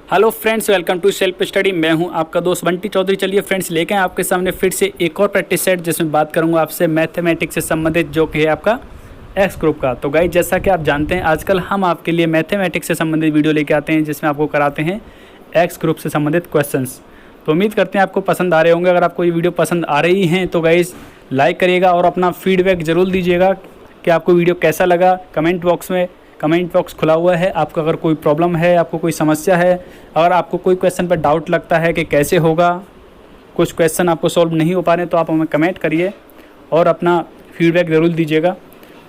Hello friends, welcome to self study. मैं हूं आपका दोस्त बंटी चौधरी। चलिए फ्रेंड्स, लेके आए आपके सामने फिर से एक और प्रैक्टिस सेट जिसमें बात करूंगा आपसे मैथमेटिक्स से संबंधित, जो कि है आपका एक्स ग्रुप का। तो गाइस, जैसा कि आप जानते हैं, आजकल हम आपके लिए मैथमेटिक्स से संबंधित वीडियो लेके आते हैं जिसमें आपको कराते हैं एक्स ग्रुप से संबंधित क्वेश्चंस। तो उम्मीद करते हैं आपको पसंद आ रहे होंगे। अगर आपको ये वीडियो पसंद आ रही हैं तो गाइस लाइक करिएगा और अपना फीडबैक ज़रूर दीजिएगा कि आपको वीडियो कैसा लगा। कमेंट बॉक्स खुला हुआ है। आपका अगर कोई प्रॉब्लम है, आपको कोई समस्या है, अगर आपको कोई क्वेश्चन पर डाउट लगता है कि कैसे होगा, कुछ क्वेश्चन आपको सॉल्व नहीं हो पा रहे, तो आप हमें कमेंट करिए और अपना फीडबैक ज़रूर दीजिएगा।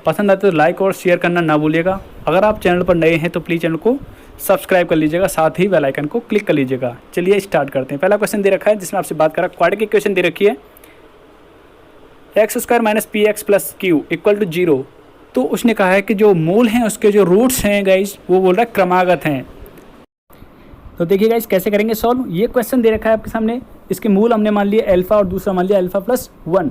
पसंद आते तो लाइक और शेयर करना ना भूलिएगा। अगर आप चैनल पर नए हैं तो प्लीज़ चैनल को सब्सक्राइब कर लीजिएगा, साथ ही बेल आइकन को क्लिक कर लीजिएगा। चलिए स्टार्ट करते हैं। पहला क्वेश्चन दे रखा है जिसमें आपसे बात करा, क्वाड्रेटिक इक्वेशन दे रखी है x² - px + q = 0। तो उसने कहा है कि जो मूल हैं उसके जो रूट्स हैं गाइस, वो बोल रहा है क्रमागत हैं। तो देखिए गाइस कैसे करेंगे सॉल्व। ये क्वेश्चन दे रखा है आपके सामने, इसके मूल हमने मान लिया अल्फा और दूसरा मान लिया अल्फा + 1।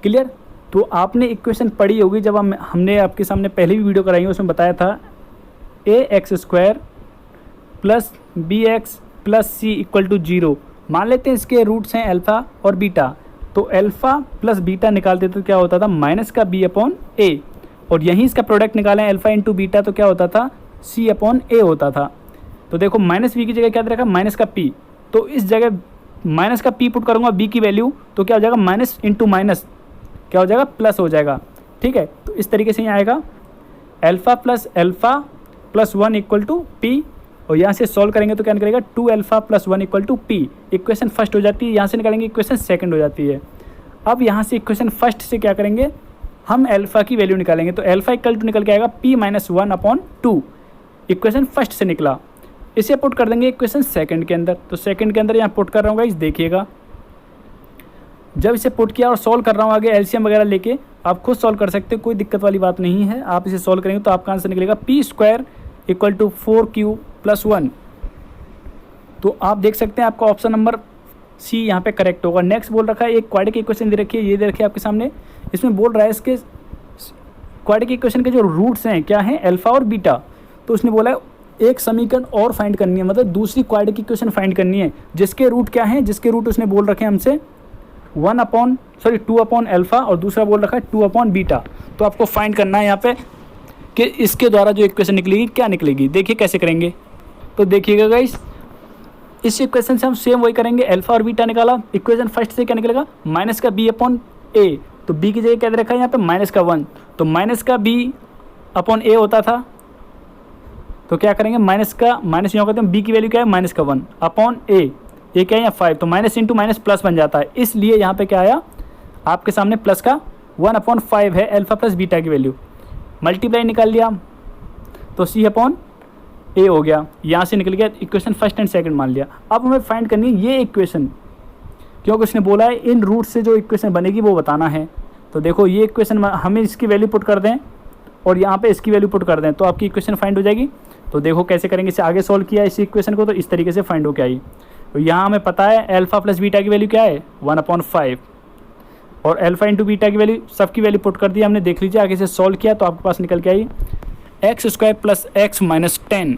क्लियर। तो आपने इक्वेशन पढ़ी होगी जब हमने आपके सामने पहले भी वीडियो कराई, उसमें बताया था ax² + bx + c = 0। मान लेते हैं इसके रूट्स हैं अल्फा और बीटा। तो अल्फा प्लस बीटा निकालते तो क्या होता था, -b/a। और यहीं इसका प्रोडक्ट निकालें अल्फा इंटू बीटा, तो क्या होता था, c/a होता था। तो देखो -b की जगह क्या दे रखा है, -p। तो इस जगह -p पुट करूँगा b की वैल्यू, तो क्या हो जाएगा, माइनस इंटू माइनस क्या हो जाएगा, प्लस हो जाएगा। ठीक है। तो इस तरीके से यहाँ आएगा अल्फा + 1 = p। और यहाँ से सॉल्व करेंगे तो क्या निकलेगा, 2α + 1 = p। इक्वेशन फर्स्ट हो जाती है। यहाँ से निकालेंगे इक्वेशन सेकंड हो जाती है। अब यहाँ से इक्वेशन फर्स्ट से क्या करेंगे, हम अल्फा की वैल्यू निकालेंगे। तो अल्फा = निकल के आएगा p - 1/2। इक्वेशन फर्स्ट से निकला, इसे पुट कर देंगे इक्वेशन सेकंड के अंदर। तो सेकंड के अंदर यहाँ पुट कर रहा हूँ गाइस, देखिएगा। जब इसे पुट किया और सॉल्व कर रहा हूँ, आगे एलसीएम वगैरह लेके आप खुद सॉल्व कर सकते हो, कोई दिक्कत वाली बात नहीं है। आप इसे सॉल्व करेंगे तो आपका आंसर निकलेगा p² = 4q + 1। तो आप देख सकते हैं आपका ऑप्शन नंबर सी यहाँ पे करेक्ट होगा। नेक्स्ट बोल रखा है, एक क्वाड्रेटिक इक्वेशन दे रखी है, ये दे रखी है आपके सामने। इसमें बोल रहा है इसके क्वाड्रेटिक इक्वेशन के जो रूट्स हैं क्या हैं, अल्फा और बीटा। तो उसने बोला है एक समीकरण और फाइंड करनी है, मतलब दूसरी क्वाड्रेटिक इक्वेशन फाइंड करनी है जिसके रूट क्या हैं, जिसके रूट उसने बोल रखे हैं हमसे 2/अल्फा और दूसरा बोल रखा है 2/बीटा। तो आपको फाइंड करना है यहाँ पे कि इसके द्वारा जो इक्वेशन निकलेगी क्या निकलेगी। देखिए कैसे करेंगे। तो देखिएगा गाइस, इस इक्वेशन से हम सेम वही करेंगे। अल्फा और बीटा निकाला, इक्वेशन फर्स्ट से क्या निकलेगा, -b/a। तो b की जगह क्या दे रखा है यहाँ पे, -1। तो -b/a होता था। तो क्या करेंगे, माइनस यहाँ करते हैं, b की वैल्यू क्या है, -1/a। ये क्या है, 5। तो माइनस इंटू माइनस प्लस बन जाता है, इसलिए यहाँ पे क्या आया आपके सामने प्लस का 1/5 है अल्फा प्लस बीटा की वैल्यू। मल्टीप्लाई निकाल लिया तो c/a हो गया। यहाँ से निकल गया इक्वेशन फर्स्ट एंड सेकंड मान लिया। अब हमें फाइंड करनी है ये इक्वेशन, क्योंकि उसने बोला है इन रूट से जो इक्वेशन बनेगी वो बताना है। तो देखो ये इक्वेशन हमें इसकी वैल्यू पुट कर दें और यहाँ पे इसकी वैल्यू पुट कर दें तो आपकी इक्वेशन फाइंड हो जाएगी। तो देखो कैसे करेंगे, इसे आगे सॉल्व किया इस इक्वेशन को, तो इस तरीके से फाइंड होकर आई। तो यहाँ हमें पता है अल्फा प्लस बीटा की वैल्यू क्या है, 1/5। और अल्फा इंटू बीटा की वैल्यू, सबकी वैल्यू पुट कर दी हमने। देख लीजिए आगे से सॉल्व किया तो आपके पास निकल के आई x² + x - 10।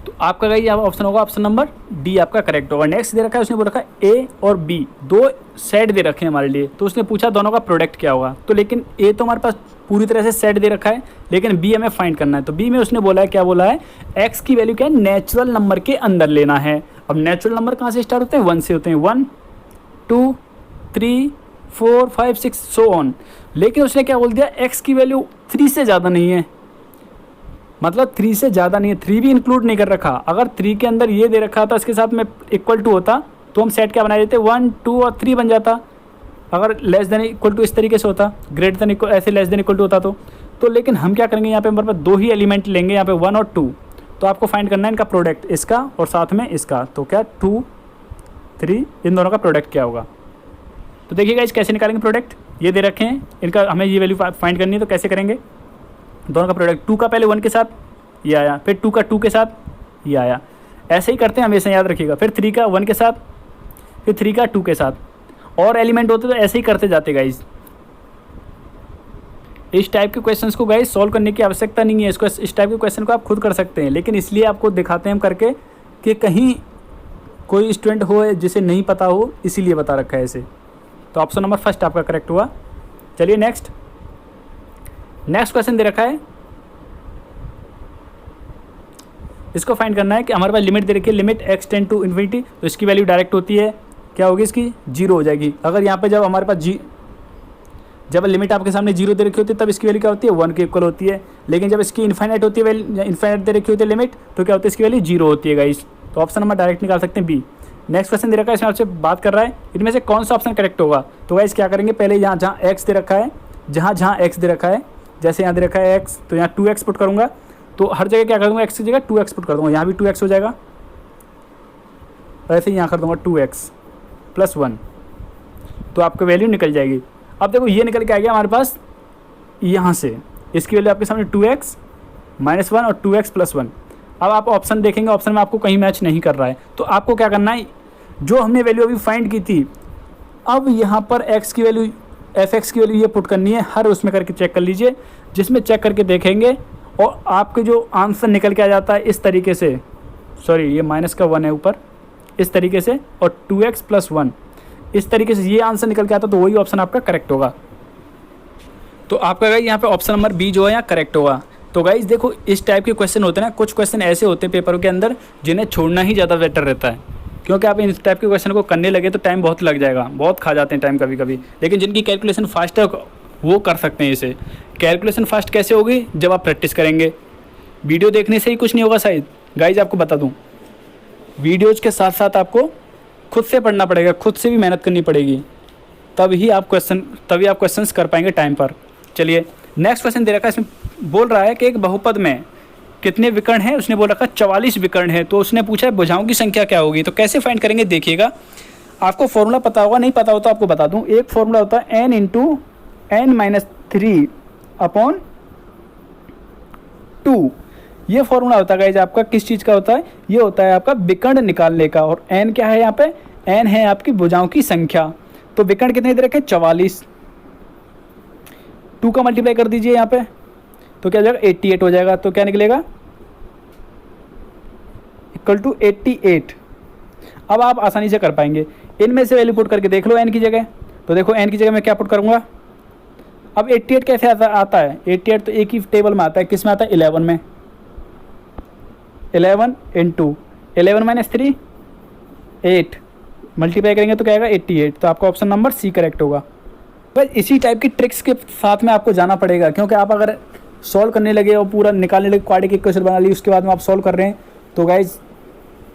तो आपका गई ऑप्शन होगा, ऑप्शन नंबर डी आपका करेक्ट होगा। नेक्स्ट दे रखा है, उसने बोल रखा है a और b दो सेट दे रखे हैं हमारे लिए। तो उसने पूछा दोनों का प्रोडक्ट क्या होगा। तो लेकिन a तो हमारे पास पूरी तरह से सेट दे रखा है, लेकिन b हमें फाइंड करना है। तो b में उसने बोला है, क्या बोला है, x की वैल्यू क्या है, नेचुरल नंबर के अंदर लेना है। अब नेचुरल नंबर कहाँ से स्टार्ट होते हैं, 1 से होते हैं, 1 2 3 4 5 6 सो ऑन। लेकिन उसने क्या बोल दिया, x की वैल्यू 3 से ज़्यादा नहीं है, मतलब 3 से ज़्यादा नहीं है, 3 भी इंक्लूड नहीं कर रखा। अगर 3 के अंदर ये दे रखा था, इसके साथ में =2 होता तो हम सेट क्या बना देते, 1 2 और 3 बन जाता। अगर <= इस तरीके से होता, > ऐसे <= होता तो लेकिन हम क्या करेंगे, यहाँ पे हमारे पास दो ही एलिमेंट लेंगे, यहाँ पे 1 और 2। तो आपको फाइंड करना है इनका प्रोडक्ट, इसका और साथ में इसका। तो क्या 2 3 इन दोनों का प्रोडक्ट क्या होगा। तो देखिएगा इस कैसे निकालेंगे प्रोडक्ट, ये दे रखे हैं, इनका हमें ये वैल्यू फाइंड करनी है। तो कैसे करेंगे, दोनों का प्रोडक्ट, 2 का पहले 1 के साथ ये आया, फिर 2 का 2 के साथ ये आया, ऐसे ही करते हैं हमेशा, याद रखिएगा। फिर 3 का 1 के साथ, फिर 3 का 2 के साथ, और एलिमेंट होते तो ऐसे ही करते जाते गाइज। इस टाइप के क्वेश्चंस को गाइस सॉल्व करने की आवश्यकता नहीं है। इसको इस टाइप के क्वेश्चन को आप खुद कर सकते हैं, लेकिन इसलिए आपको दिखाते हैं हम करके कि कहीं कोई स्टूडेंट हो जिसे नहीं पता हो, इसीलिए बता रखा है इसे। तो ऑप्शन नंबर फर्स्ट आपका करेक्ट हुआ। चलिए नेक्स्ट क्वेश्चन दे रखा है, इसको फाइंड करना है कि हमारे पास लिमिट दे रखी है, limit x tend to infinity, तो इसकी वैल्यू डायरेक्ट होती है, क्या होगी इसकी, 0 हो जाएगी। अगर यहाँ पे जब हमारे पास जब लिमिट आपके सामने 0 दे रखी होती है तब इसकी वैल्यू क्या होती है, 1 के इक्वल होती है। लेकिन जब इसकी इन्फाइनाइट होती है, इन्फाइनाइट दे रखी होती है लिमिट, तो क्या होती है, इसकी वैल्यू 0 होती है गाइस। तो ऑप्शन नंबर डायरेक्ट निकाल सकते हैं बी। नेक्स्ट क्वेश्चन दे रखा है, इसमें आपसे बात कर रहा है इनमें से कौन सा ऑप्शन करेक्ट होगा। तो गाइस क्या करेंगे, पहले यहाँ जहाँ एक्स दे रखा है, जहाँ एक्स दे रखा है, जैसे यहाँ दे रखा है एक्स, तो यहाँ 2x पुट करूँगा, तो हर जगह क्या कर दूँगा, एक्स की जगह 2x पुट कर दूँगा, यहाँ भी 2x हो जाएगा, ऐसे ही यहाँ कर दूँगा 2x + 1, तो आपकी वैल्यू निकल जाएगी। अब देखो ये निकल के आ गया हमारे पास यहाँ से, इसकी वैल्यू आपके सामने 2x - 1 और 2x + 1। अब आप ऑप्शन देखेंगे, ऑप्शन में आपको कहीं मैच नहीं कर रहा है, तो आपको क्या करना है, जो हमने वैल्यू अभी फाइंड की थी, अब यहाँ पर x की वैल्यू, f(x) की वैल्यू ये पुट करनी है, हर उसमें करके चेक कर लीजिए, जिसमें चेक करके देखेंगे और आपके जो आंसर निकल के आ जाता है इस तरीके से, सॉरी ये -1 है ऊपर, इस तरीके से, और 2x + 1 इस तरीके से ये आंसर निकल के आता, तो वही ऑप्शन आपका करेक्ट होगा। तो आपका गाइस यहाँ पे ऑप्शन नंबर बी जो है यहाँ करेक्ट होगा। तो गाइस देखो इस टाइप के क्वेश्चन होते हैं ना, कुछ क्वेश्चन ऐसे होते हैं पेपरों के अंदर जिन्हें छोड़ना ही ज़्यादा बेटर रहता है, क्योंकि आप इस टाइप के क्वेश्चन को करने लगे तो टाइम बहुत लग जाएगा, बहुत खा जाते हैं टाइम कभी कभी। लेकिन जिनकी कैलकुलेशन फास्ट है वो कर सकते हैं इसे। कैलकुलेशन फास्ट कैसे होगी, जब आप प्रैक्टिस करेंगे, वीडियो देखने से ही कुछ नहीं होगा शायद। गाइज आपको बता दूँ, वीडियोज़ के साथ साथ आपको खुद से पढ़ना पड़ेगा, खुद से भी मेहनत करनी पड़ेगी, तभी आप क्वेश्चंस कर पाएंगे टाइम पर। चलिए नेक्स्ट क्वेश्चन दे रखा है, इसमें बोल रहा है कि एक बहुपद में कितने विकर्ण हैं, उसने बोल रखा 44 विकर्ण है, तो उसने पूछा है भुजाओं की संख्या क्या होगी। तो कैसे फाइंड करेंगे देखिएगा, आपको फॉर्मूला पता होगा, नहीं पता हो तो आपको बता दूं। एक फॉर्मूला होता है n × n-3/2, ये फॉर्मूला होता है गाइस आपका, किस चीज़ का होता है, ये होता है आपका विकर्ण निकालने का। और n क्या है यहाँ पे, n है आपकी भुजाओं की संख्या। तो विकर्ण कितने दे रखे, 44, 2 का मल्टीप्लाई कर दीजिए यहाँ पे, तो क्या हो जाएगा, 88 हो जाएगा। तो क्या निकलेगा, = 88। अब आप आसानी से कर पाएंगे, इनमें से वैल्यू पुट करके देख लो n की जगह। तो देखो n की जगह मैं क्या पुट करूँगा, अब 88 कैसे आता है, 88 तो एक ही टेबल में आता है, किस में आता है, 11 में, 11 × 11 - 3 8 मल्टीप्लाई करेंगे तो क्या आएगा, 88। तो आपका ऑप्शन नंबर सी करेक्ट होगा। बस इसी टाइप की ट्रिक्स के साथ में आपको जाना पड़ेगा, क्योंकि आप अगर सॉल्व करने लगे और पूरा निकालने लगे, क्वाड्रेटिक इक्वेशन बना ली, उसके बाद में आप सॉल्व कर रहे हैं, तो गाइज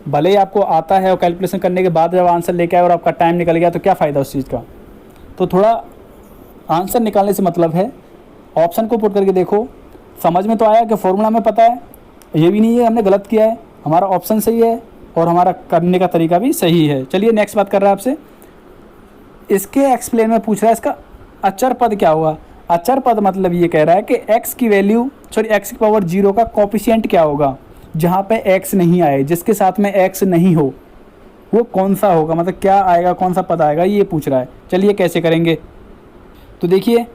भले ही आपको आता है और कैलकुलेशन करने के बाद जब आंसर लेके आए और आपका टाइम निकल गया, तो क्या फ़ायदा उस चीज़ का। तो थोड़ा आंसर निकालने से मतलब है, ऑप्शन को पुट करके देखो, समझ में तो आया कि फॉर्मूला में पता है, ये भी नहीं है हमने गलत किया है, हमारा ऑप्शन सही है और हमारा करने का तरीका भी सही है। चलिए नेक्स्ट बात कर रहा है आपसे, इसके एक्सप्लेन में पूछ रहा है इसका अचर पद क्या होगा। अचर पद मतलब ये कह रहा है कि x की वैल्यू, x की पावर 0 का कोफिशिएंट क्या होगा, जहाँ पे x नहीं आए, जिसके साथ में x नहीं हो, वो कौन सा होगा, मतलब क्या आएगा, कौन सा पद आएगा, ये पूछ रहा है। चलिए कैसे करेंगे, तो देखिए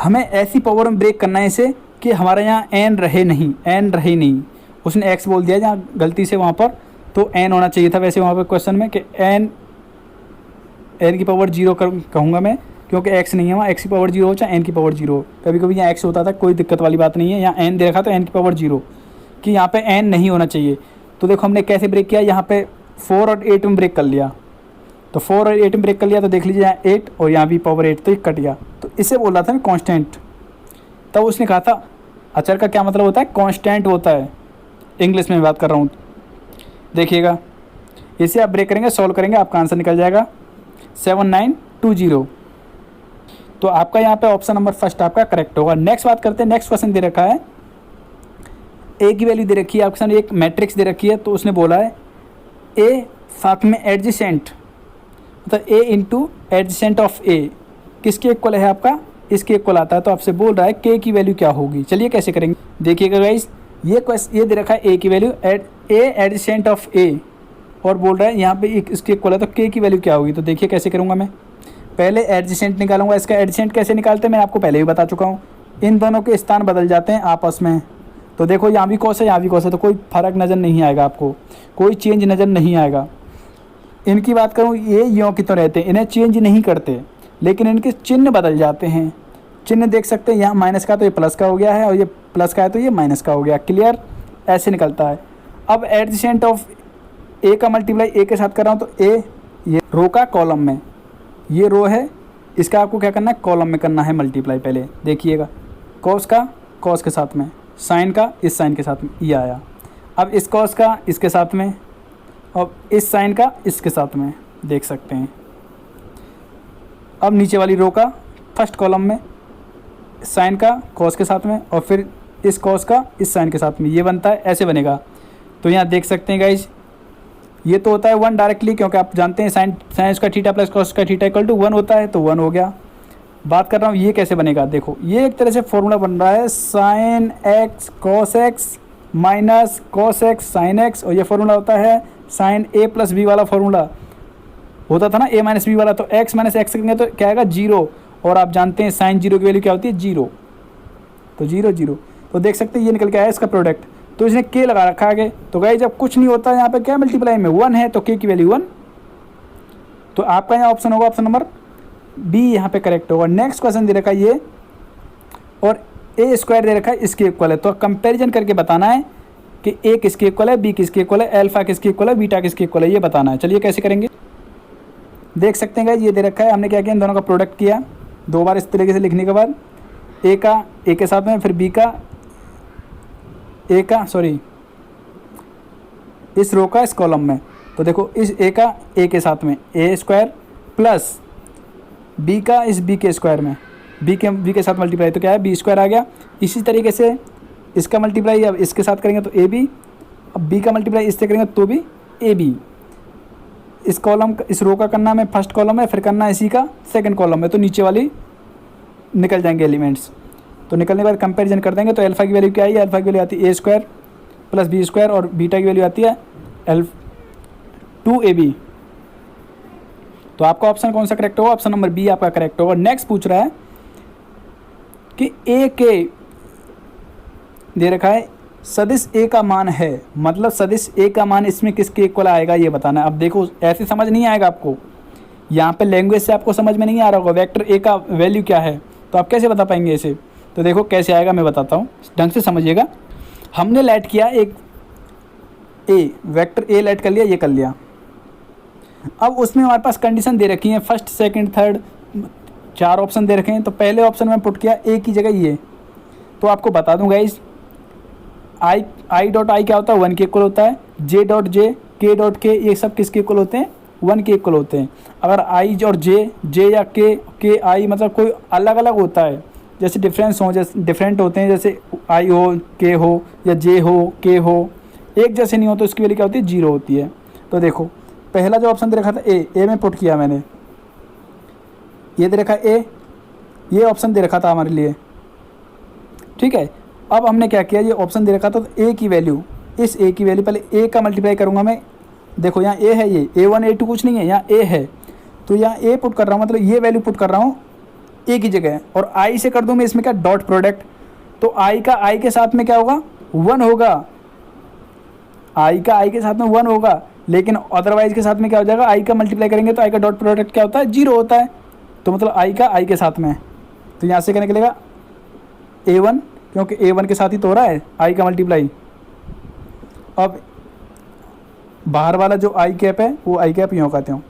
हमें ऐसी पावर में ब्रेक करना है इसे कि हमारे यहाँ n रहे नहीं, उसने x बोल दिया जहाँ गलती से वहाँ पर, तो n होना चाहिए था वैसे वहाँ पर क्वेश्चन में, कि n की पावर 0 कहूँगा मैं, क्योंकि x नहीं है वहाँ, x की पावर 0 हो चाहे n की पावर 0 हो, कभी कभी यहाँ x होता था, कोई दिक्कत वाली बात नहीं है। यहाँ n दे रखा तो n की पावर 0, कि यहाँ पे n नहीं होना चाहिए। तो देखो हमने कैसे ब्रेक किया, यहाँ पे 4 और 8 में ब्रेक कर लिया, तो 4 और 8 में ब्रेक कर लिया, तो देख लीजिए यहाँ 8 और यहाँ भी पावर 8, तो ये कट गया। तो इसे बोल रहा था मैं कॉन्स्टेंट, तब उसने कहा था अचर का क्या मतलब होता है, कॉन्स्टेंट होता है, इंग्लिश में बात कर रहा हूँ। देखिएगा इसे आप ब्रेक करेंगे, सॉल्व करेंगे, आपका आंसर निकल जाएगा 7920। तो आपका यहाँ पे ऑप्शन नंबर फर्स्ट आपका करेक्ट होगा। नेक्स्ट बात करते हैं, नेक्स्ट क्वेश्चन दे रखा है, ए की वैल्यू दे रखी है आपके सामने, एक मैट्रिक्स दे रखी है, तो उसने बोला है ए साथ में एडजेसेंट, मतलब ए इंटू एडजेसेंट ऑफ ए किसके इक्वल है, आपका इसके इक्वल आता है। तो आपसे बोल रहा है के की वैल्यू क्या होगी। चलिए कैसे करेंगे, देखिएगा गाइस, ये दे रखा है ए की वैल्यू, ए एडजेसेंट ऑफ ए, और बोल रहा है यहाँ पे इसके इक्वल है, तो के की वैल्यू क्या होगी। तो देखिए कैसे करूँगा मैं, पहले एडजेसेंट निकालूंगा। इसका एडजेसेंट कैसे निकालते हैं मैं आपको पहले ही बता चुका हूँ, इन दोनों के स्थान बदल जाते हैं आपस में, तो तो देखो यहाँ भी कॉस है, यहाँ भी कॉस है, तो कोई फ़र्क नज़र नहीं आएगा आपको, कोई चेंज नज़र नहीं आएगा। इनकी बात करूँ, ये यों की तो रहते हैं, इन्हें चेंज नहीं करते, लेकिन इनके चिन्ह बदल जाते हैं। चिन्ह देख सकते हैं, यहाँ माइनस का तो ये प्लस का हो गया है, और ये प्लस का है तो ये माइनस का हो गया। क्लियर, ऐसे निकलता है। अब एडजेसेंट ऑफ ए का मल्टीप्लाई ए के साथ कर रहा हूँ, तो ए ये रो का कॉलम में, ये रो है, इसका आपको क्या करना है, कॉलम में करना है मल्टीप्लाई। पहले देखिएगा, कॉस का कॉस के साथ में, साइन का इस साइन के साथ में, ये आया। अब इस कॉस का इसके साथ में, और इस साइन का इसके साथ में, देख सकते हैं। अब नीचे वाली रो का फर्स्ट कॉलम में साइन का कॉस के साथ में, और फिर इस कॉस का इस साइन के साथ में, ये बनता है, ऐसे बनेगा। तो यहाँ देख सकते हैं गाइज, ये तो होता है 1 डायरेक्टली, क्योंकि आप जानते हैं साइन का थीटा प्लस कॉस का थीटा इक्वल टू 1 होता है, तो 1 हो गया। बात कर रहा हूँ ये कैसे बनेगा, देखो ये एक तरह से फॉर्मूला बन रहा है, sine x cos x minus cos x sine x, और ये फॉर्मूला होता है साइन ए प्लस बी वाला फॉर्मूला होता था ना, ए माइनस बी वाला। तो एक्स माइनस एक्स करेंगे तो क्या आएगा, 0, और आप जानते हैं साइन 0 की वैल्यू क्या होती है, 0, तो 0 0। तो देख सकते हैं ये निकल के आया इसका प्रोडक्ट, तो इसने के लगा रखा आगे। तो गाइस जब कुछ नहीं होता यहाँ पे क्या मल्टीप्लाई में 1 है, तो के की वैल्यू 1, तो आपका यहाँ ऑप्शन होगा ऑप्शन नंबर बी यहाँ पे करेक्ट होगा। नेक्स्ट क्वेश्चन दे रखा है ये, और ए स्क्वायर दे रखा है, इसके इक्वल है, तो कंपैरिजन करके बताना है कि ए किसके इक्वल है, बी किसके इक्वल है, अल्फा किसके इक्वल है, बीटा किसके इक्वल है, ये बताना है। चलिए कैसे करेंगे, देख सकते हैं गाइस, ये दे रखा है, हमने क्या किया, इन दोनों का प्रोडक्ट किया 2 बार इस तरीके से लिखने के बाद, ए का ए के साथ में, फिर बी का ए का सॉरी इस रो का इस कॉलम में। तो देखो इस ए का ए के साथ में ए स्क्वायर प्लस बी का इस बी के स्क्वायर में, बी के साथ मल्टीप्लाई, तो क्या है, बी स्क्वायर आ गया। इसी तरीके से इसका मल्टीप्लाई अब इसके साथ करेंगे तो ए बी, अब बी का मल्टीप्लाई इससे करेंगे तो भी ए बी। इस कॉलम इस रो का करना है फर्स्ट कॉलम में, फिर करना है इसी का सेकंड कॉलम में, तो नीचे वाली निकल जाएंगे एलिमेंट्स। तो निकलने के बाद कंपैरिजन कर देंगे, तो अल्फा की वैल्यू क्या आई है, अल्फा की वैल्यू आती है ए स्क्वायर प्लस बी स्क्वायर, और बीटा की वैल्यू आती है 2ab। तो आपका ऑप्शन कौन सा करेक्ट होगा, ऑप्शन नंबर बी आपका करेक्ट होगा। नेक्स्ट पूछ रहा है कि ए के दे रखा है सदिश ए का मान है, मतलब सदिश ए का मान इसमें किसके इक्वल आएगा ये बताना है। अब देखो ऐसे समझ नहीं आएगा आपको, यहाँ पे लैंग्वेज से आपको समझ में नहीं आ रहा होगा वेक्टर ए का वैल्यू क्या है, तो आप कैसे बता पाएंगे इसे। तो देखो कैसे आएगा मैं बताता हूँ, ढंग से समझिएगा। हमने लेट किया एक ए, वेक्टर ए लेट कर लिया, ये कर लिया। अब उसमें हमारे पास कंडीशन दे रखी है, फर्स्ट सेकंड थर्ड 4 ऑप्शन दे रखे हैं। तो पहले ऑप्शन में पुट किया ए की जगह ये। तो आपको बता दूँ गाइस, आई डॉट आई क्या होता है, 1 के इक्वल होता है। जे डॉट जे, के डॉट के, ये सब किसके इक्वल होते हैं, 1 के इक्वल होते हैं। अगर आई और जे या के आई मतलब कोई अलग अलग होता है, जैसे डिफरेंस हो, जैसे डिफरेंट होते हैं, जैसे आई हो, के हो, या जे हो, के हो, एक जैसे नहीं हो, तो उसकी वैल्यू क्या होती है, 0 होती है। तो देखो पहला जो ऑप्शन दे रखा था ए में पुट किया मैंने, ये दे रखा ए, ये ऑप्शन दे रखा था हमारे लिए, ठीक है। अब हमने क्या किया, ये ऑप्शन दे रखा था, तो ए की वैल्यू, इस ए की वैल्यू पहले ए का मल्टीप्लाई करूँगा मैं। देखो यहाँ ए है, ये A1 A2 कुछ नहीं है, यहाँ ए है, तो यहाँ ए पुट कर रहा हूँ, मतलब ये वैल्यू पुट कर रहा हूँ ए की जगह, और आई से कर दूँ मैं इसमें क्या, डॉट प्रोडक्ट। तो आई का आई के साथ में क्या होगा, 1 होगा, आई का आई के साथ में 1 होगा, लेकिन अदरवाइज के साथ में क्या हो जाएगा, आई का मल्टीप्लाई करेंगे तो आई का डॉट प्रोडक्ट क्या होता है, 0 होता है। तो मतलब आई का आई के साथ में, तो यहाँ से क्या निकलेगा A1, क्योंकि A1 के साथ ही तो हो रहा है आई का मल्टीप्लाई। अब बाहर वाला जो आई कैप है वो आई कैप यूँ कहते हूँ।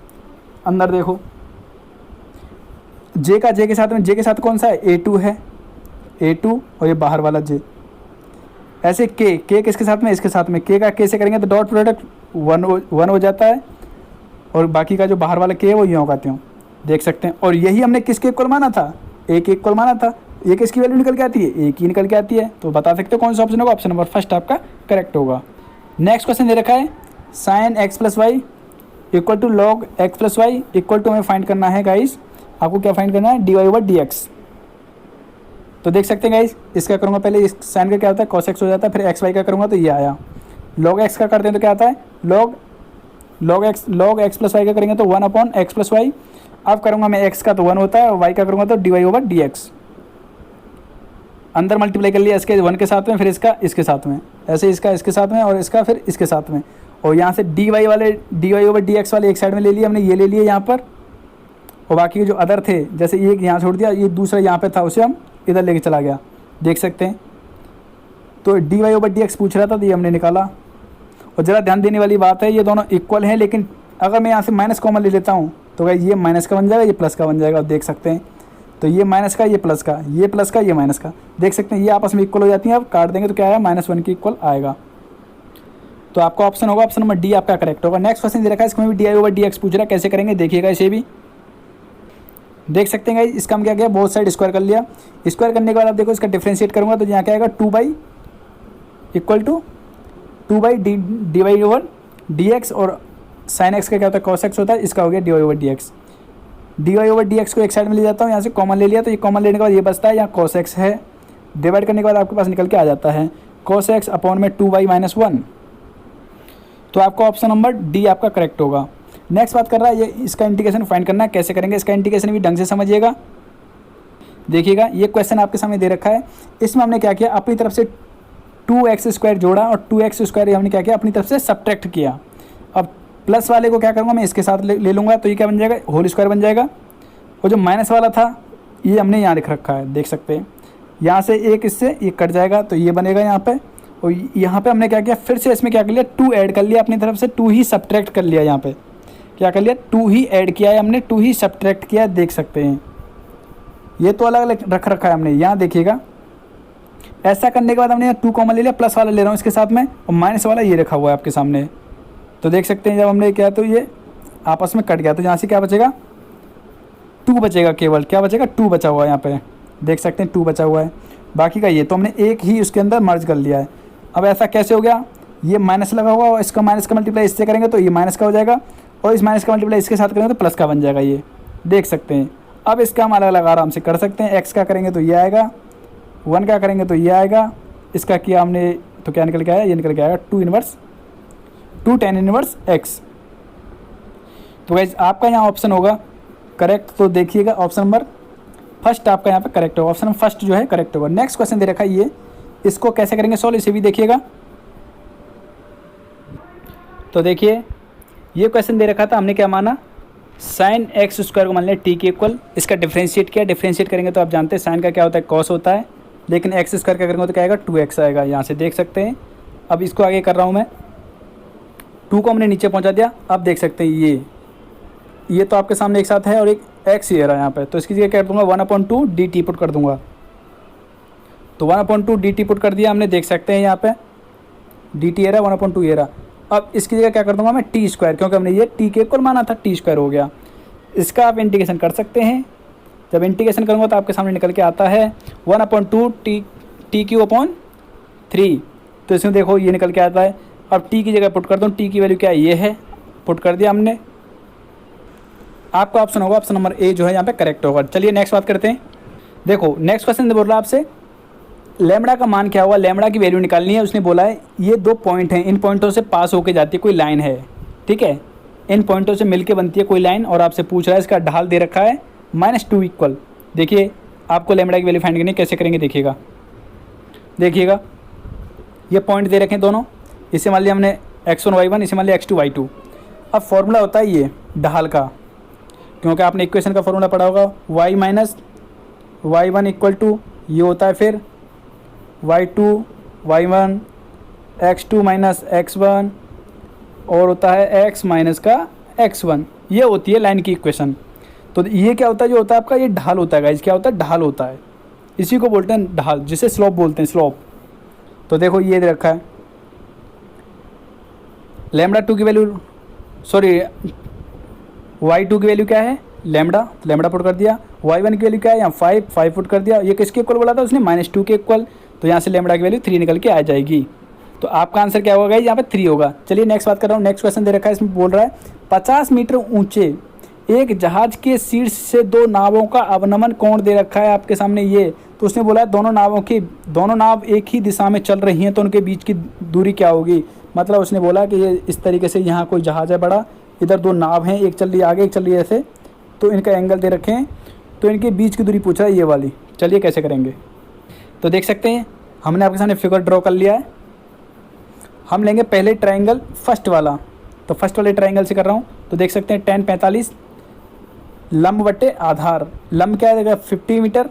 अंदर देखो जे का जे के साथ में, जे के साथ कौन सा है, A2 है, A2, और ये बाहर वाला जे। ऐसे के किसके साथ में, इसके साथ में, के का के से करेंगे तो डॉट प्रोडक्ट 1 हो जाता है, और बाकी का जो बाहर वाला के है वो यूँ कहते हूँ, देख सकते हैं। और यही हमने किसके इक्वल माना था, ए के इक्वल माना था। ये किसकी वैल्यू निकल के आती है, ए की निकल के आती है। तो बता सकते हो कौन सा ऑप्शन होगा, ऑप्शन नंबर फर्स्ट आपका करेक्ट होगा। नेक्स्ट क्वेश्चन दे रखा है, sine x plus y equal to log x plus y equal to हमें फाइंड करना है गाइस। आपको क्या फाइंड करना है, d y over d x. तो देख सकते हैं गाइस, इसका करूँगा पहले, इस साइन का क्या होता है, कॉस एक्स हो जाता है, फिर एक्स वाई का करूँगा तो ये आया। लॉग एक्स का करते हैं तो क्या आता है, लॉग एक्स प्लस वाई का करेंगे तो 1 अपॉन एक्स प्लस वाई। अब करूँगा मैं एक्स का तो 1 होता है, और वाई का करूँगा तो d y over d x. अंदर मल्टीप्लाई कर लिया इसके 1 के साथ में, फिर इसका इसके साथ में, ऐसे इसका इसके साथ में और इसका फिर इसके साथ में, और यहाँ से dy वाले dy/dx वाले एक साइड में ले लिए हमने, ये ले लिए यहाँ पर, और बाकी के जो अदर थे जैसे एक यहाँ छोड़ दिया, ये दूसरा यहाँ पे था उसे हम इधर लेके चला गया, देख सकते हैं। तो dy/dx पूछ रहा था तो ये हमने निकाला। और ज़रा ध्यान देने वाली बात है, ये दोनों इक्वल हैं, लेकिन अगर मैं यहाँ से माइनस कॉमन ले लेता हूँ तो भाई ये माइनस का बन जाएगा, ये प्लस का बन जाएगा, देख सकते हैं। तो ये माइनस का, ये प्लस का, ये प्लस का, ये माइनस का, देख सकते हैं ये आपस में इक्वल हो जाती हैं। अब काट देंगे तो क्या आएगा, -1 की इक्वल आएगा। तो आपका ऑप्शन होगा, ऑप्शन नंबर डी आपका करेक्ट होगा। नेक्स्ट क्वेश्चन दे रखा है, इसमें भी dy/dx पूछ रहा है, कैसे करेंगे देखिएगा। इसे भी देख सकते हैं गाइस, इसका हम क्या किया, बोथ साइड स्क्वायर कर लिया। स्क्वायर करने के बाद आप देखो इसका डिफ्रेंशिएट करूँगा तो यहाँ क्या आएगा, 2 = 2/dy/dx, और sin x का क्या होता है, cos x होता है, इसका हो गया dy/dx। dy/dx को एक साइड में ले जाता हूँ, यहाँ से कॉमन ले लिया, तो ये कॉमन लेने के बाद ये बचता है, यहाँ cos x है, डिवाइड करने के बाद आपके पास निकल के आ जाता है cos x अपॉन में 2y - 1। तो आपका ऑप्शन नंबर डी आपका करेक्ट होगा। नेक्स्ट बात कर रहा है, ये इसका इंटीग्रेशन फाइंड करना है, कैसे करेंगे इसका इंटीग्रेशन भी ढंग से समझिएगा। देखिएगा ये क्वेश्चन आपके सामने दे रखा है, इसमें हमने क्या किया, अपनी तरफ से 2x² जोड़ा और 2x² हमने क्या किया, अपनी तरफ से सब्ट्रैक्ट किया। अब प्लस वाले को क्या करूँगा, मैं इसके साथ ले लूँगा, तो ये क्या बन जाएगा, होल स्क्वायर बन जाएगा। और जो माइनस वाला था ये हमने यहाँ लिख रखा है, देख सकते हैं। यहाँ से एक इससे ये कट जाएगा तो ये बनेगा यहाँ पे, और यहाँ पे हमने क्या किया, फिर से इसमें क्या कर लिया, 2 ऐड कर लिया अपनी तरफ से, 2 ही सब्ट्रैक्ट कर लिया। यहाँ पे क्या कर लिया, 2 ही ऐड किया है हमने, 2 ही सब्ट्रैक्ट किया, देख सकते हैं। ये तो अलग अलग रख रखा है हमने, यहाँ देखिएगा। ऐसा करने के बाद हमने यहाँ 2 कॉमन ले लिया, प्लस वाला ले रहा हूँ इसके साथ में, और माइनस वाला ये रखा हुआ है आपके सामने। तो देख सकते हैं जब हमने किया तो ये आपस में कट गया, तो यहाँ से क्या बचेगा, 2 बचेगा, केवल क्या बचेगा, 2 बचा हुआ है यहाँ पे, देख सकते हैं 2 बचा हुआ है। बाकी का ये तो हमने एक ही उसके अंदर मर्ज कर लिया है। अब ऐसा कैसे हो गया, ये माइनस लगा हुआ और इसका माइनस का मल्टीप्लाई इससे करेंगे तो ये माइनस का हो जाएगा, और इस माइनस का मल्टीप्लाई इसके साथ करेंगे तो प्लस का बन जाएगा, ये देख सकते हैं। अब इसका हम अलग अलग आराम से कर सकते हैं, x का करेंगे तो ये आएगा, 1 का करेंगे तो ये आएगा, इसका किया हमने तो क्या निकल के आया, ये निकल के आएगा 2 tan 1x। तो गाइस आपका यहाँ ऑप्शन होगा करेक्ट, तो देखिएगा ऑप्शन नंबर फर्स्ट आपका यहाँ पे करेक्ट होगा, ऑप्शन फर्स्ट जो है करेक्ट होगा। नेक्स्ट क्वेश्चन दे रखा है ये, इसको कैसे करेंगे सॉल्व, इसे भी देखिएगा। तो देखिए ये क्वेश्चन दे रखा था, हमने क्या माना, sin x² को मान लिया t के इक्वल, इसका डिफ्रेंशिएट किया। डिफ्रेंशिएट करेंगे तो आप जानते हैं sin का क्या होता है, cos होता है, लेकिन x² का करेंगे तो क्या आएगा, 2x आएगा, यहाँ से देख सकते हैं। अब इसको आगे कर रहा हूँ मैं, 2 को हमने नीचे पहुँचा दिया। अब देख सकते हैं ये तो आपके सामने एक साथ है और एक x ये रहा यहाँ पे, तो इसकी जगह क्या कर दूँगा, 1/2 dt पुट कर दूँगा। तो 1/2 dt पुट कर दिया हमने, देख सकते हैं यहाँ पे dt ये रहा, 1/2 ये रहा। अब इसकी जगह क्या कर दूंगा मैं, t², क्योंकि हमने ये t के इक्वल माना था, t² हो गया। इसका आप इंटीग्रेशन कर सकते हैं, जब इंटीग्रेशन करूँगा तो आपके सामने निकल के आता है 1/2 t³, तो इसमें देखो ये निकल के आता है। अब t की जगह पुट कर दूँ, t की वैल्यू क्या है, ये है, पुट कर दिया हमने। आपका ऑप्शन होगा, ऑप्शन नंबर ए जो है यहाँ पे करेक्ट होगा। चलिए नेक्स्ट बात करते हैं। देखो नेक्स्ट क्वेश्चन बोल रहा है आपसे, लैम्बडा का मान क्या हुआ, लैम्बडा की वैल्यू निकालनी है। उसने बोला है ये 2 पॉइंट हैं, इन पॉइंटों से पास होके जाती है कोई लाइन है, ठीक है, इन पॉइंटों से मिलके बनती है कोई लाइन, और आपसे पूछ रहा है इसका ढाल दे रखा है -2 इक्वल। देखिए आपको लैम्बडा की वैल्यू फाइंड करनी है, कैसे करेंगे देखिएगा। देखिएगा ये पॉइंट दे रखे हैं दोनों, इसे मान लिया हमने x1 y1, इसे मान लिया x2 y2। अब फॉर्मूला होता है ये ढाल का, क्योंकि आपने इक्वेशन का फॉर्मूला पढ़ा होगा, y - y1 = ये होता है फिर y2 y1 x2 - x1, और होता है x माइनस का x1। ये होती है लाइन की इक्वेशन। तो ये क्या होता है, जो होता है आपका ये ढाल होता है गाइस, क्या होता है, ढाल होता है, इसी को बोलते हैं ढाल, जिसे स्लोप बोलते हैं, स्लोप। तो देखो ये दे रखा है λ2 की वैल्यू, सॉरी y2 की वैल्यू क्या है, लैम्बडा पुट कर दिया। y1 की वैल्यू क्या है, यहाँ 5 पुट कर दिया। ये किसके इक्वल बोला था उसने, -2 के इक्वल, तो यहाँ से लैम्बडा की वैल्यू 3 निकल के आ जाएगी। तो आपका आंसर क्या होगा, यहाँ पे 3 होगा। चलिए नेक्स्ट बात कर रहा हूँ। नेक्स्ट क्वेश्चन दे रखा है, इसमें बोल रहा है 50 मीटर ऊंचे एक जहाज के शीर्ष से 2 नावों का अवनमन कोण दे रखा है आपके सामने ये। तो उसने बोला है दोनों नाव एक ही दिशा में चल रही हैं, तो उनके बीच की दूरी क्या होगी। मतलब उसने बोला कि ये इस तरीके से, यहाँ कोई जहाज़ है बड़ा, इधर 2 नाव हैं, एक चल रही है आगे, एक चल रही है ऐसे, तो इनका एंगल दे रखे हैं, तो इनके बीच की दूरी पूछा है ये वाली। चलिए कैसे करेंगे। तो देख सकते हैं हमने आपके सामने फिगर ड्रॉ कर लिया है। हम लेंगे पहले ट्रायंगल फर्स्ट वाला, तो फर्स्ट वाले ट्रायंगल से कर रहा हूँ। तो देख सकते हैं tan 45 लंब बटे आधार, लंब क्या है 50 मीटर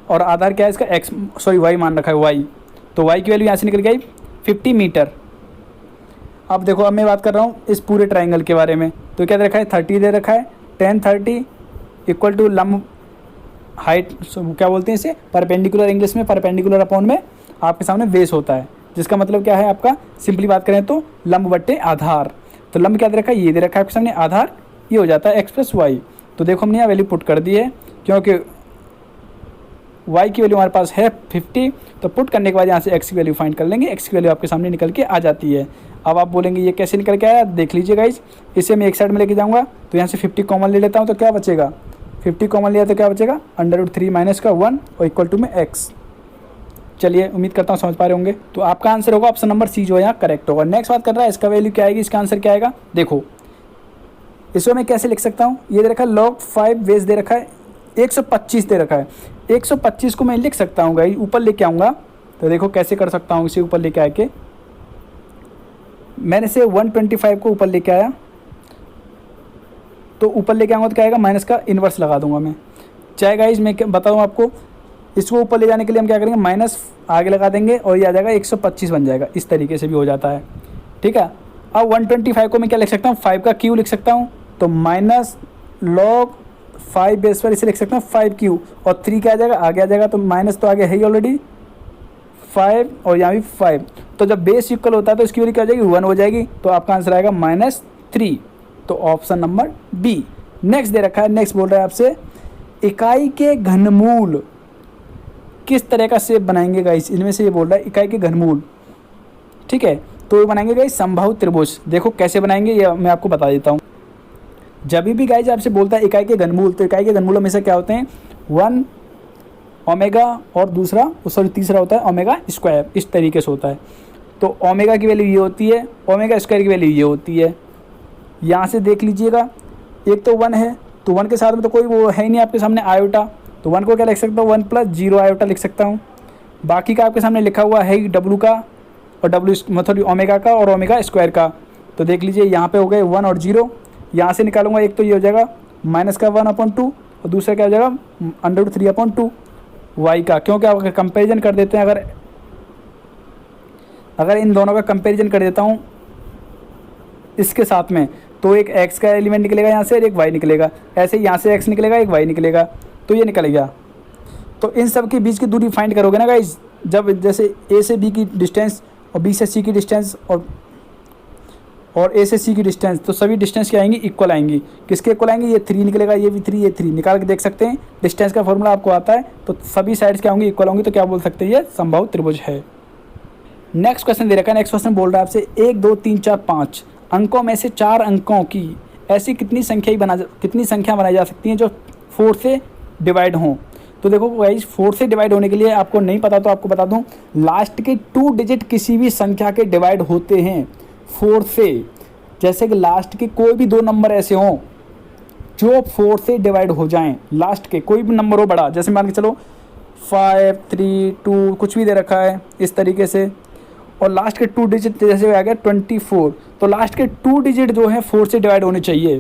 और आधार क्या है इसका y मान रखा है y, तो y की वैल्यू यहाँ से निकल गई 50 मीटर। अब देखो अब मैं बात कर रहा हूँ इस पूरे ट्रायंगल के बारे में। तो क्या दे रखा है 30 दे रखा है, tan 30 इक्वल टू लंब हाइट क्या बोलते हैं इसे परपेंडिकुलर, इंग्लिश में परपेंडिकुलर अपॉन में आपके सामने बेस होता है, जिसका मतलब क्या है आपका सिंपली बात करें तो लंब बट्टे आधार। तो लंब क्या दे रखा है ये दे रखा है आपके सामने आधार, ये हो जाता है x प्लस वाई। तो देखो हमने यहाँ वैल्यू पुट कर दी है क्योंकि y की वैल्यू हमारे पास है 50, तो पुट करने के बाद यहाँ से x की वैल्यू फाइंड कर लेंगे, x की वैल्यू आपके सामने निकल के आ जाती है। अब आप बोलेंगे ये कैसे निकल के आया, देख लीजिए गाइज, इसे मैं एक साइड में लेके जाऊँगा तो यहाँ से 50 कॉमन ले लेता हूँ, तो क्या बचेगा 50 कॉमन लिया तो क्या बचेगा √3 माइनस का 1 और इक्वल टू में x। चलिए उम्मीद करता हूँ समझ पा रहे होंगे। तो आपका आंसर होगा ऑप्शन नंबर सी जो है यहाँ करेक्ट होगा। नेक्स्ट बात कर रहा है इसका वैल्यू क्या आएगी, इसका आंसर क्या आएगा। देखो इसको मैं कैसे लिख सकता हूँ, ये दे रखा है log 5 बेस दे रखा है 125 दे रखा है, 125 को मैं लिख सकता हूँ गाइस ऊपर लेके आऊँगा। तो देखो कैसे कर सकता हूँ, इसे ऊपर लेके आके मैंने से 125 को ऊपर लेके आया, तो ऊपर लेके आऊँगा तो क्या आएगा माइनस का इन्वर्स लगा दूंगा मैं। चाहे गाइस मैं बताऊँ आपको, इसको ऊपर ले जाने के लिए हम क्या करेंगे माइनस आगे लगा देंगे और ये आ जाएगा 125 बन जाएगा, इस तरीके से भी हो जाता है। ठीक है, अब 125 को मैं क्या लिख सकता हूँ 5 का क्यू लिख सकता हूँ, तो माइनस log 5 बेस पर इसे लिख सकता हूँ 5 क्यू और 3 क्या आ जाएगा आगे आ जाएगा, तो माइनस तो आगे है ही ऑलरेडी 5 और यहाँ भी 5, तो जब बेस इक्वल होता है तो इसकी वैल्यू क्या हो जाएगी 1 हो जाएगी, तो आपका आंसर आएगा -3, तो ऑप्शन नंबर बी। नेक्स्ट दे रखा है, नेक्स्ट बोल रहा है आपसे इकाई के घनमूल किस तरह का शेप बनाएंगे गाइस, इनमें से ये बोल रहा है इकाई के घनमूल। ठीक है, तो बनाएंगे गाइस समबाहु त्रिभुज। देखो कैसे बनाएंगे ये मैं आपको बता देता हूँ। जब भी गाइस आपसे बोलता है इकाई के घनमूल, तो इकाई के घनमूल हमेशा क्या होते हैं 1 ओमेगा और तीसरा होता है ओमेगा स्क्वायर, इस तरीके से होता है। तो ओमेगा की वैल्यू ये होती है, ओमेगा स्क्वायर की वैल्यू ये होती है। यहाँ से देख लीजिएगा, एक तो 1 है, तो 1 के साथ में तो कोई वो है ही नहीं आपके सामने आयोटा, तो 1 को क्या लिख सकता हूँ 1 + 0 आयोटा लिख सकता हूँ। बाकी का आपके सामने लिखा हुआ है W का और W मतलब ओमेगा का और ओमेगा स्क्वायर का। तो देख लीजिए यहाँ पे हो गए 1 और 0, यहाँ से निकालूंगा एक तो ये हो जाएगा माइनस का 1/2 और दूसरा क्या हो जाएगा √3/2 y का, क्योंकि आप कंपेरिजन कर देते हैं, अगर इन दोनों का कंपेरिजन कर देता हूँ इसके साथ में, तो एक x का एलिमेंट निकलेगा यहाँ से और एक y निकलेगा, ऐसे यहाँ से x निकलेगा एक y निकलेगा, तो ये निकल गया। तो इन सब के बीच की दूरी फाइंड करोगे ना गाइज, जब जैसे a से b की डिस्टेंस और b से c की डिस्टेंस और a से c की डिस्टेंस, तो सभी डिस्टेंस क्या आएंगी इक्वल आएंगी। किसके इक्वल आएंगे, ये 3 निकलेगा, ये भी 3, ये 3 निकाल के देख सकते हैं। डिस्टेंस का फॉर्मूला आपको आता है, तो सभी साइड्स क्या होंगी इक्वल होंगी, तो क्या बोल सकते हैं ये समबाहु त्रिभुज है। नेक्स्ट क्वेश्चन दे रखा है, नेक्स्ट क्वेश्चन बोल रहा है आपसे 1 2 3 4 5 अंकों में से 4 अंकों की ऐसी कितनी संख्या बनाई जा सकती हैं जो 4 से डिवाइड हों। तो देखो गाइस 4 से डिवाइड होने के लिए आपको नहीं पता तो आपको बता दूं, लास्ट के 2 डिजिट किसी भी संख्या के डिवाइड होते हैं 4 से। जैसे कि लास्ट के कोई भी 2 नंबर ऐसे हों जो 4 से डिवाइड हो जाएं, लास्ट के कोई भी नंबर हो बड़ा, जैसे मान के चलो 5 3 2 कुछ भी दे रखा है इस तरीके से, और लास्ट के 2 डिजिट जैसे आ गया 24, तो लास्ट के 2 डिजिट जो है 4 से डिवाइड होने चाहिए,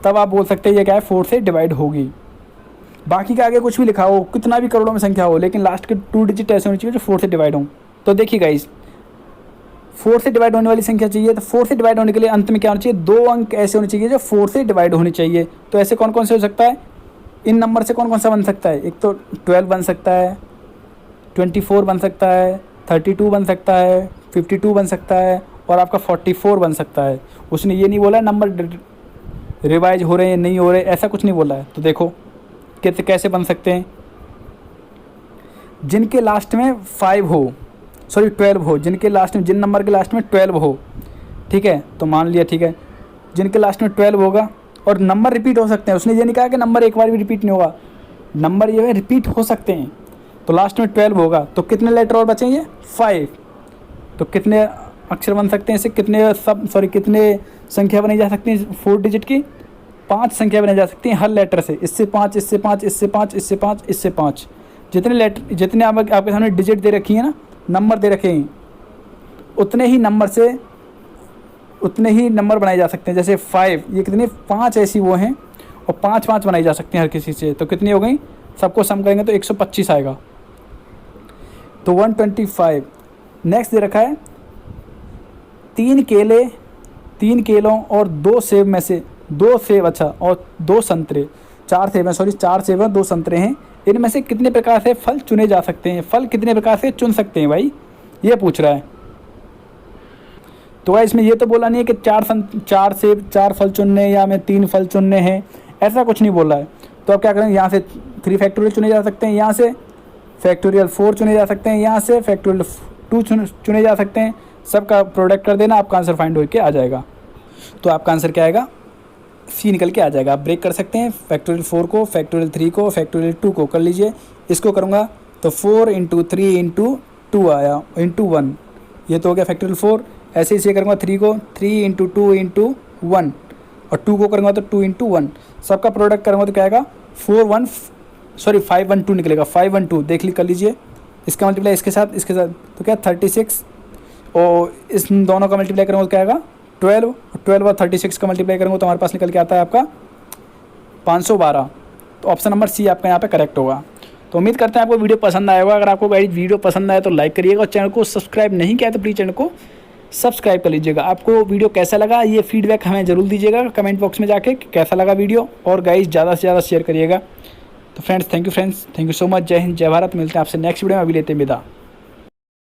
तब आप बोल सकते हैं ये क्या है 4 से डिवाइड होगी। बाकी के आगे कुछ भी लिखा हो, कितना भी करोड़ों में संख्या हो, लेकिन लास्ट के 2 डिजिट ऐसे होने चाहिए जो 4 से डिवाइड हों। तो देखिए गाइस 4 से डिवाइड होने वाली संख्या चाहिए, तो 4 से डिवाइड होने के लिए अंत में क्या होना चाहिए 2 अंक ऐसे होने चाहिए जो 4 से डिवाइड होने चाहिए। तो ऐसे कौन कौन से हो सकता है, इन नंबर से कौन कौन सा बन सकता है, एक तो 12 बन सकता है, 24 बन सकता है, 32 बन सकता है, 52 बन सकता है और आपका 44 बन सकता है। उसने ये नहीं बोला नंबर रिवाइज हो रहे हैं नहीं हो रहे, ऐसा कुछ नहीं बोला है। तो देखो कैसे बन सकते हैं, जिनके लास्ट में 5 हो, सॉरी 12 हो, जिन नंबर के लास्ट में 12 हो, ठीक है, तो मान लिया ठीक है, जिनके लास्ट में 12 होगा और नंबर रिपीट हो सकते हैं। उसने ये नहीं कहा कि नंबर एक बार भी रिपीट नहीं होगा, नंबर ये है रिपीट हो सकते हैं। तो लास्ट में 12 होगा तो कितने लेटर और बचेंगे 5, तो कितने अक्षर बन सकते हैं इससे, कितने संख्या बनाई जा सकती है 4 डिजिट की, 5 संख्या बनाई जा सकती है हर लेटर से, इससे 5 इससे 5 इससे 5 इससे 5 इससे 5, जितने आपके सामने डिजिट दे रखी है ना, नंबर दे रखे हैं, उतने ही नंबर बनाए जा सकते हैं। जैसे 5, ये कितने 5 ऐसी वो हैं, और 5 बनाई जा सकते हैं हर किसी से। तो कितनी हो गई, सबको सम करेंगे तो 125 आएगा। तो 125। नेक्स्ट दे रखा है 3 केलों और 2 सेब में से 2 सेब, अच्छा, और 2 संतरे, 4 सेब हैं, 4 सेब हैं, 2 संतरे हैं, इनमें से कितने प्रकार से फल चुने जा सकते हैं, फल कितने प्रकार से चुन सकते हैं भाई, ये पूछ रहा है। तो इसमें ये तो बोला नहीं है कि 4 सेब 4 फल चुनने या हमें 3 फल चुनने हैं, ऐसा कुछ नहीं बोला है। तो अब क्या करेंगे, यहाँ से 3 फैक्टोरियल चुने जा सकते हैं, यहाँ से फैक्टोरियल 4 चुने जा सकते हैं, यहाँ से फैक्टोरियल 2 चुने जा सकते हैं। सबका प्रोडक्ट कर देना, आपका आंसर फाइंड होकर आ जाएगा। तो आपका आंसर क्या आएगा, सी निकल के आ जाएगा। आप ब्रेक कर सकते हैं, फैक्टोरियल 4 को, फैक्टोरियल 3 को, फैक्टोरियल 2 को कर लीजिए। इसको करूँगा तो 4 × 3 × 2 आया, × 1, ये तो हो गया फैक्टोरियल 4। ऐसे ही करूँगा 3 को, 3 × 2 × 1, और 2 को करूँगा तो 2 × 1। सबका प्रोडक्ट करूँगा तो क्या आएगा, 512 निकलेगा, 512 देख कर लीजिए। इसका मल्टीप्लाई इसके साथ तो क्या 36, और इस दोनों का मल्टीप्लाई करूँगा तो क्या आएगा 12 और 36 का मल्टीप्लाई करूँगा तो हमारे पास निकल के आता है आपका 512। तो ऑप्शन नंबर सी आपका यहाँ पे करेक्ट होगा। तो उम्मीद करते हैं आपको वीडियो पसंद आया होगा। अगर आपको वीडियो पसंद आया तो लाइक करिएगा, और चैनल को सब्सक्राइब नहीं किया तो प्लीज़ चैनल को सब्सक्राइब कर लीजिएगा। आपको वीडियो कैसा लगा ये फीडबैक हमें ज़रूर दीजिएगा कमेंट बॉक्स में जाके, कैसा लगा वीडियो, और गाइस ज़्यादा से ज़्यादा शेयर करिएगा। तो friends, thank you so much. जय हिंद, जय भारत। मिलते हैं आपसे नेक्स्ट वीडियो में। अभी लेते हैं विदा।